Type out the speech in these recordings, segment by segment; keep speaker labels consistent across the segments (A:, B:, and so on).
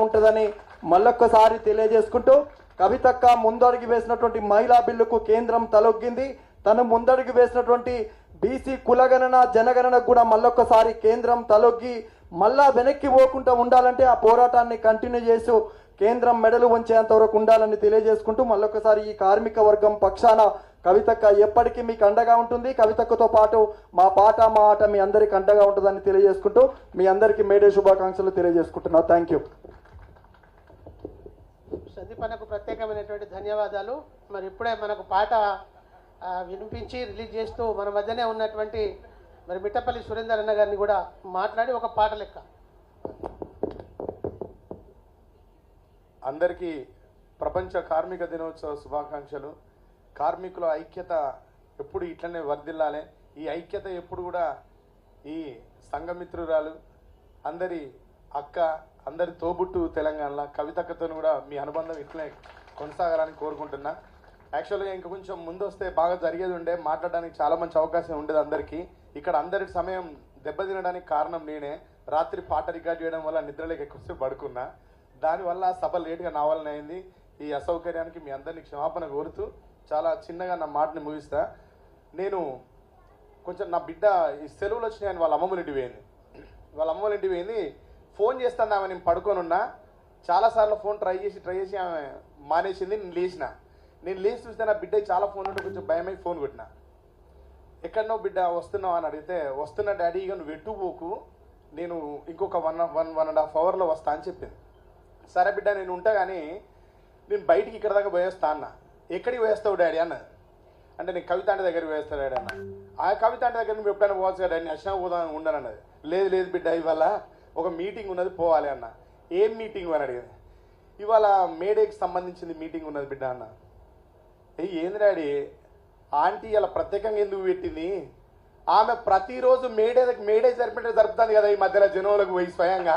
A: ఉంటుందని మళ్ళొక్కసారి తెలియజేసుకుంటూ కవితక్క ముందడుగు వేసినటువంటి మహిళా బిల్లుకు కేంద్రం తలొగ్గింది. తను ముందడుగు వేసినటువంటి బీసీ కులగణన జనగణనకు కూడా మళ్ళొక్కసారి కేంద్రం తలొగ్గి మళ్ళా వెనక్కి పోకుండా ఉండాలంటే ఆ పోరాటాన్ని కంటిన్యూ చేస్తూ కేంద్రం మెడలు వంచేంత వరకు ఉండాలని తెలియజేసుకుంటూ మళ్ళొక్కసారి ఈ కార్మిక వర్గం పక్షాన కవితక్క ఎప్పటికీ మీకు అండగా ఉంటుంది. కవితక్కతో పాటు మా పాట మా ఆట మీ అందరికి అండగా ఉంటుందని తెలియజేసుకుంటూ మీ అందరికీ మేడే శుభాకాంక్షలు తెలియజేసుకుంటున్నా. Thank you.
B: సందీపన్నకు ప్రత్యేకమైనటువంటి ధన్యవాదాలు. మరి ఇప్పుడే మనకు పాట వినిపించి రిలీజ్ చేస్తూ మన మధ్యనే ఉన్నటువంటి మరి మిట్టపల్లి సురేందర్ అన్న గారిని కూడా మాట్లాడి ఒక పాట లెక్క.
C: అందరికీ ప్రపంచ కార్మిక దినోత్సవ శుభాకాంక్షలు. కార్మికుల ఐక్యత ఎప్పుడు ఇట్లనే వర్ధిల్లాలి. ఈ ఐక్యత ఎప్పుడు కూడా ఈ సంఘమిత్రురాలు అందరి అక్క అందరి తోబుట్టు తెలంగాణలో కవితక్కతో కూడా మీ అనుబంధం ఇట్లనే కొనసాగాలని కోరుకుంటున్నా. యాక్చువల్గా ఇంకా కొంచెం ముందు వస్తే బాగా జరిగేది ఉండే, మాట్లాడడానికి చాలా మంచి అవకాశం ఉండేది అందరికీ. ఇక్కడ అందరి సమయం దెబ్బతినడానికి కారణం నేనే. రాత్రి పాట రికార్డ్ చేయడం వల్ల నిద్రలేక ఎక్కువసేపు పడుకున్నా. దానివల్ల సభ లేట్గా నా వలన అయింది. ఈ అసౌకర్యానికి మీ అందరినీ క్షమాపణ కోరుతూ చాలా చిన్నగా నా మాటని ముగిస్తా. నేను కొంచెం నా బిడ్డ ఈ సెలవులు వచ్చినాయని వాళ్ళ అమ్మమ్మల ఇంటికి పోయింది. ఫోన్ చేస్తాను ఆమె, నేను పడుకొని ఉన్నా. చాలాసార్లు ఫోన్ ట్రై చేసి ఆమె మానేసింది. నేను లేచి చూస్తే నా బిడ్డ చాలా ఫోన్ ఉంటే కొంచెం భయమై ఫోన్ కొట్టినా. ఎక్కడనో బిడ్డ వస్తున్నావు అని అడిగితే, వస్తున్నా డాడీ, ఇక నువ్వు ఎటు పోకు, నేను ఇంకొక 1.5 అవర్లో వస్తా అని చెప్పింది. సరే బిడ్డ నేను ఉంటా, కానీ నేను బయటికి ఇక్కడ దాకా పోయేస్తా అన్న. ఎక్కడికి పోయేస్తావు డాడీ అన్నది. అంటే నేను కవిత అంటే దగ్గరికి పోయేస్తా డాడీ అన్న. ఆ కవిత అంటే దగ్గర నువ్వు ఎప్పుడైనా పోవచ్చు కదా డాడీ, అక్షణ పోదాం ఉండను అన్నది. లేదు బిడ్డ, ఇవాళ ఒక మీటింగ్ ఉన్నది, పోవాలి అన్న. ఏం మీటింగ్ అని అడిగింది. ఇవాళ మేడేకి సంబంధించింది మీటింగ్ ఉన్నది బిడ్డ అన్న. ఏంది డాడీ, ఆంటీ ఇలా ప్రత్యేకంగా ఎందుకు పెట్టింది? ఆమె ప్రతిరోజు మేడే జరుపుతుంది కదా ఈ మధ్యలో జనంలోకి పోయి స్వయంగా.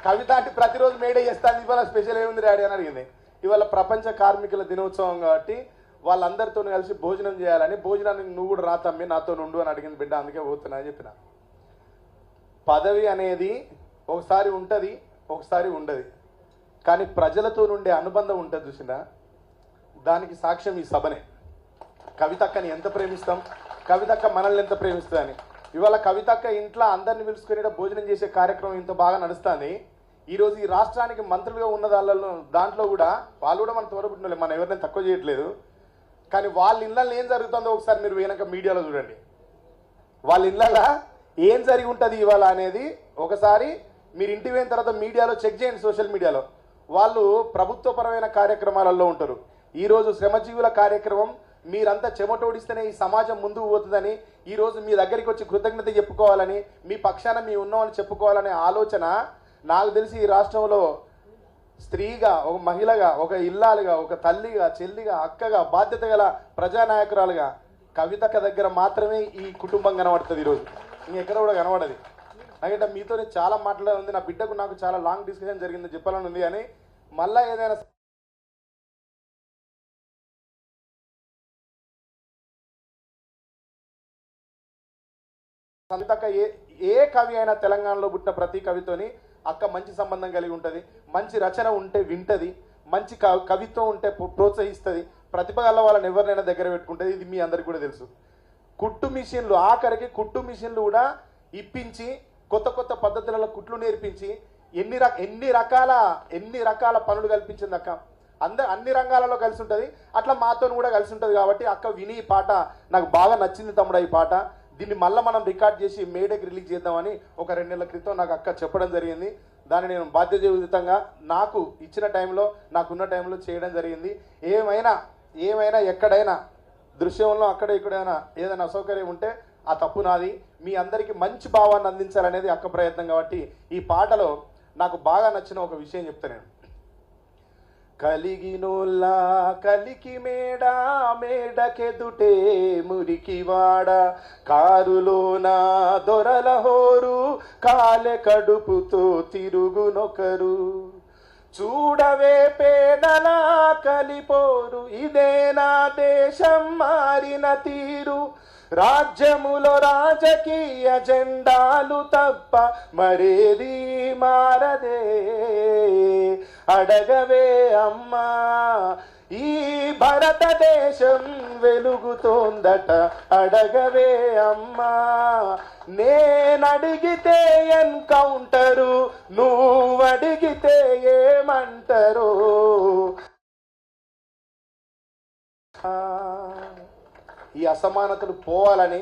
C: కవిత అంటే ప్రతిరోజు మేడే చేస్తాను, ఇవాళ స్పెషల్ ఏముంది డాడీ అని అడిగింది. ఇవాళ ప్రపంచ కార్మికుల దినోత్సవం కాబట్టి వాళ్ళందరితో కలిసి భోజనం చేయాలని, భోజనానికి నువ్వు కూడా రాతమ్మి నాతో ఉండు అని అడిగింది బిడ్డ. అందుకే పోతున్నా అని చెప్పిన. పదవి అనేది ఒకసారి ఉంటుంది, ఒకసారి ఉండదు. కానీ ప్రజలతో నుండే అనుబంధం ఉంటుంది చూసినా, దానికి సాక్ష్యం ఈ సభనే. కవితక్కని ఎంత ప్రేమిస్తాం, కవితక్క మనల్ని ఎంత ప్రేమిస్తుందని. ఇవాళ కవితక్క ఇంట్లో అందరిని పిలుచుకుని భోజనం చేసే కార్యక్రమం ఇంత బాగా నడుస్తుంది. ఈరోజు ఈ రాష్ట్రానికి మంత్రులుగా ఉన్న దాంట్లో కూడా వాళ్ళు కూడా మన తోడబుట్టిన మనం ఎవరినైనా తక్కువ చేయట్లేదు. కానీ వాళ్ళ ఇళ్ళల్లో ఏం జరుగుతుందో ఒకసారి మీరు వెనక మీడియాలో చూడండి. వాళ్ళ ఇళ్ళల్లో ఏం జరిగి ఉంటుంది ఇవాళ అనేది ఒకసారి మీరు ఇంటికి పోయిన తర్వాత మీడియాలో చెక్ చేయండి. సోషల్ మీడియాలో వాళ్ళు ప్రభుత్వపరమైన కార్యక్రమాలలో ఉంటారు. ఈరోజు శ్రమజీవుల కార్యక్రమం మీరంతా చెమటోడిస్తేనే ఈ సమాజం ముందుకు పోతుందని, ఈరోజు మీ దగ్గరికి వచ్చి కృతజ్ఞత చెప్పుకోవాలని, మీ పక్షాన మీ ఉన్నామని చెప్పుకోవాలనే ఆలోచన నాకు తెలిసి ఈ రాష్ట్రంలో స్త్రీగా, ఒక మహిళగా, ఒక ఇల్లాలుగా, ఒక తల్లిగా, చెల్లిగా, అక్కగా, బాధ్యత గల ప్రజానాయకురాలుగా కవితక్క దగ్గర మాత్రమే ఈ కుటుంబం కనబడుతుంది. ఈరోజు ఇంకెక్కడ కూడా కనబడదు. నాకంటే మీతో చాలా మాట్లాడాలి. నా బిడ్డకు నాకు చాలా లాంగ్ డిస్కషన్ జరిగింది, చెప్పాలని ఉంది. అని మళ్ళీ ఏదైనా కవితక్క ఏ కవి అయినా తెలంగాణలో పుట్టిన ప్రతి కవితోని అక్క మంచి సంబంధం కలిగి ఉంటుంది. మంచి రచన ఉంటే వింటది, మంచి కవిత్వం ఉంటే ప్రోత్సహిస్తుంది, ప్రతిభ గల వాళ్ళని ఎవరినైనా దగ్గర పెట్టుకుంటుంది. ఇది మీ అందరికి కూడా తెలుసు. కుట్టు మిషన్లు, ఆఖరికి కుట్టు మిషన్లు కూడా ఇప్పించి కొత్త పద్ధతులలో కుట్లు నేర్పించి ఎన్ని రకాల పనులు కల్పించింది అక్క. అన్ని రంగాలలో కలిసి ఉంటుంది. అట్లా మాతో కూడా కలిసి ఉంటుంది. కాబట్టి అక్క విని ఈ పాట నాకు బాగా నచ్చింది తమ్ముడు. ఈ పాట దీన్ని మళ్ళీ మనం రికార్డ్ చేసి మేడేకి రిలీజ్ చేద్దామని ఒక 2 నెలల క్రితం నాకు అక్క చెప్పడం జరిగింది. దాన్ని నేను బాధ్యతాయుతంగా నాకు ఇచ్చిన టైంలో, నాకున్న టైంలో చేయడం జరిగింది. ఏమైనా ఎక్కడైనా దృశ్యంలో అక్కడ ఇక్కడైనా ఏదైనా అసౌకర్యం ఉంటే ఆ తప్పు నాది. మీ అందరికీ మంచి భావాన్ని అందించాలనేది అక్క ప్రయత్నం. కాబట్టి ఈ పాటలో నాకు బాగా నచ్చిన ఒక విషయం చెప్తాను నేను. కలిగినోల్లా కలికి మేడకెదుటే మురికివాడ, కారులోన దొరల హోరు, కాలె కడుపుతో తిరుగునొకరు, చూడవే పేదల కలిపోరు, ఇదే నా దేశం మారిన తీరు, రాజ్యములో రాజకీయ జెండాలు తప్ప మరేది మారదే. అడగవే అమ్మా ఈ భారతదేశం వెలుగుతోందట, అడగవే అమ్మా. నేనడిగితే ఎన్కౌంటరు, నువ్వడిగితే ఏమంటారు. ఈ అసమానతలు పోవాలని,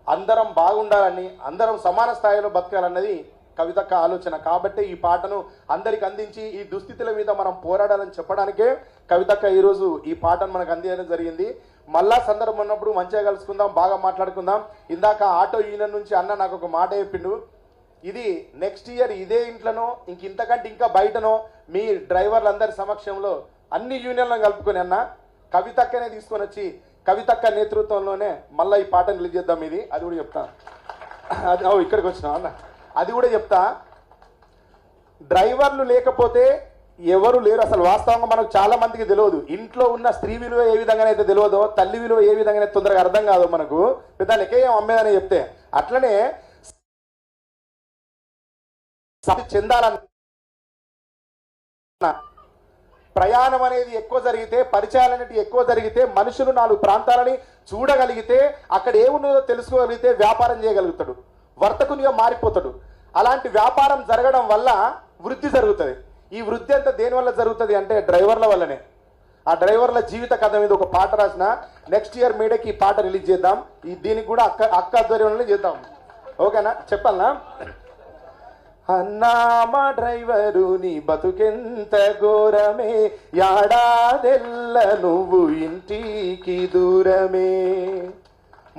C: అందరం బాగుండాలని, అందరం సమాన స్థాయిలో బతకాలన్నది కవితక్క ఆలోచన. కాబట్టి ఈ పాటను అందరికి అందించి ఈ దుస్థితుల మీద మనం పోరాడాలని చెప్పడానికే కవితక్క ఈరోజు ఈ పాటను మనకు అందించడం జరిగింది. మళ్ళా సందర్భం ఉన్నప్పుడు మంచిగా కలుసుకుందాం, బాగా మాట్లాడుకుందాం. ఇందాక ఆటో యూనియన్ నుంచి అన్న నాకు ఒక మాట చెప్పిండు, ఇది నెక్స్ట్ ఇయర్ ఇదే ఇంట్లోనో ఇంతకంటే ఇంకా బయటనో మీ డ్రైవర్లందరి సమక్షంలో అన్ని యూనియన్లను కలుపుకొని అన్న కవితక్కనే తీసుకొని వచ్చి కవితక్క నేతృత్వంలోనే మళ్ళీ ఈ పాటను రిలీజ్ చేద్దాం. ఇది అది కూడా చెప్తా. అది ఇక్కడికి వచ్చినా అన్న, అది కూడా చెప్తా. డ్రైవర్లు లేకపోతే ఎవరు లేరు. అసలు వాస్తవంగా మనకు చాలా మందికి తెలియదు. ఇంట్లో ఉన్న స్త్రీ విలువ ఏ విధంగానైతే తెలియదో, తల్లి విలువ ఏ విధంగానైతే తొందరగా అర్థం కాదు మనకు. పెద్ద లెక్కేం అమ్మేదని చెప్తే అట్లనే చెందాలన్న ప్రయాణం అనేది ఎక్కువ జరిగితే, పరిచయాలు అనేవి ఎక్కువ జరిగితే, మనుషులు 4 ప్రాంతాలని చూడగలిగితే, అక్కడ ఏమున్నదో తెలుసుకోగలిగితే వ్యాపారం చేయగలుగుతాడు, వర్తకునిగా మారిపోతాడు. అలాంటి వ్యాపారం జరగడం వల్ల వృద్ధి జరుగుతుంది. ఈ వృద్ధి అంతా దేనివల్ల జరుగుతుంది అంటే డ్రైవర్ల వల్లనే. ఆ డ్రైవర్ల జీవిత కథ మీద ఒక పాట రాసిన, నెక్స్ట్ ఇయర్ మీడకి ఈ పాట రిలీజ్ చేద్దాం. దీనికి కూడా అక్క ఆధ్వర్యంలోనే చేద్దాం. ఓకేనా? చెప్పాలనా? అన్నా మా డ్రైవరు నీ బతుకెంత ఘోరమే, యాడాదెల్ల నువ్వు ఇంటికి దూరమే.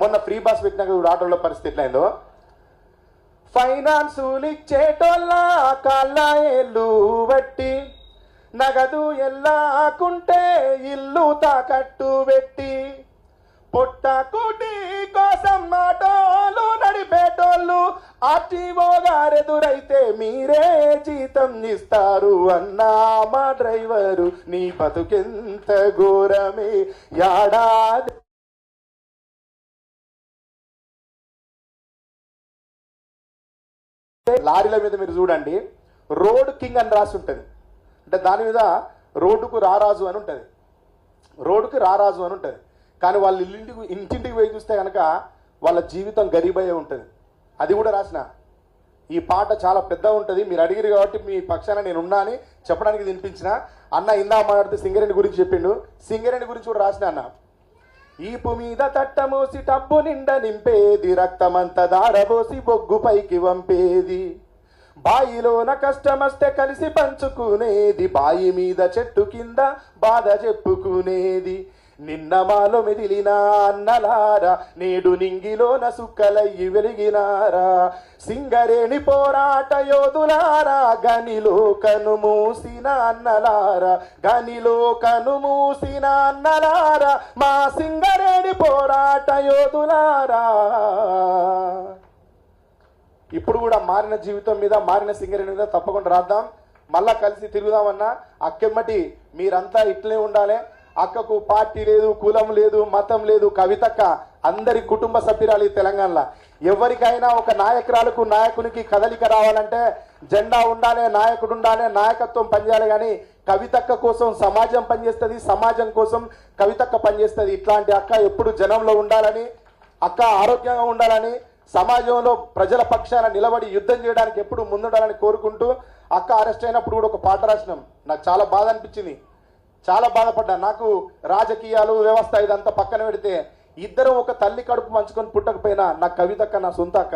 C: మొన్న ఫ్రీ బస్ పెట్టినాక ఆటోలో పరిస్థితి ఎట్లయిందో. ఫైనాన్సులు ఇచ్చేటోళ్ళ కాళ్ళ ఏళ్ళు బట్టి, నగదు ఎల్లాకుంటే ఇల్లు తాకట్టు పెట్టి, పొట్ట కూటి కోసం ఆటోలు నడిపేటోళ్ళు ఆర్టీఓ గారెదురైతే మీరే జీతం ఇస్తారు. అన్నా మా డ్రైవరు నీ బతుకెంత ఘోరమే, యాడాది లారీల మీద మీరు చూడండి, రోడ్ కింగ్ అని రాసి ఉంటుంది. అంటే దాని మీద రోడ్డుకు రారాజు అని ఉంటుంది, రోడ్డుకు రారాజు అని ఉంటుంది. కానీ వాళ్ళు ఇంటింటికి పోయి చూస్తే కనుక వాళ్ళ జీవితం గరీబయ్యే ఉంటుంది. అది కూడా రాసిన. ఈ పాట చాలా పెద్ద ఉంటుంది. మీరు అడిగిరు కాబట్టి మీ పక్షాన నేను ఉన్నా అని చెప్పడానికి వినిపించిన. అన్న ఇందా మాట్లాడితే సింగరేణి గురించి చెప్పిండు, సింగరేణి గురించి కూడా రాసిన. అన్న ఈపు మీద తట్టమోసి టబ్బు నిండా నింపేది, రక్తమంతా దారబోసి బొగ్గు పైకి వంపేది, బాయిలోన కష్టమస్తే కలిసి పంచుకునేది, బాయి మీద చెట్టు కింద బాధ చెప్పుకునేది, నిన్న మాలో మెదిలిన అన్నలారా నేడు నింగిలోన సుక్కలయ్యి వెలిగినారా, సింగరేణి పోరాట యోధులారా గనిలో కను మూసిన అన్నలారా, గనిలో కను మూసిన అన్నలారా మా సింగరేణి పోరాట యోధులారా. ఇప్పుడు కూడా మారిన జీవితం మీద, మారిన సింగరేణి మీద తప్పకుండా రాద్దాం, మళ్ళా కలిసి తిరుగుదామన్నా. అక్కెమ్మటి మీరంతా ఇట్లే ఉండాలి. అక్కకు పార్టీ లేదు, కులం లేదు, మతం లేదు. కవితక్క అందరి కుటుంబ సభ్యురాలు తెలంగాణలో. ఎవరికైనా ఒక నాయకురాలకు, నాయకునికి కదలిక రావాలంటే జెండా ఉండాలి, నాయకుడు ఉండాలి, నాయకత్వం పనిచేయాలి. కానీ కవితక్క కోసం సమాజం పనిచేస్తుంది, సమాజం కోసం కవితక్క పనిచేస్తుంది. ఇట్లాంటి అక్క ఎప్పుడు జనంలో ఉండాలని, అక్క ఆరోగ్యంగా ఉండాలని, సమాజంలో ప్రజల పక్షాన నిలబడి యుద్ధం చేయడానికి ఎప్పుడు ముందుండాలని కోరుకుంటూ అక్క అరెస్ట్ అయినప్పుడు కూడా ఒక పాట రాసినాం. నాకు చాలా బాధ అనిపించింది, చాలా బాధపడ్డా. నాకు రాజకీయాలు, వ్యవస్థ ఇదంతా పక్కన పెడితే ఇద్దరం ఒక తల్లి కడుపు మంచుకొని పుట్టకపోయినా నాకు కవితక్క నా సొంత అక్క.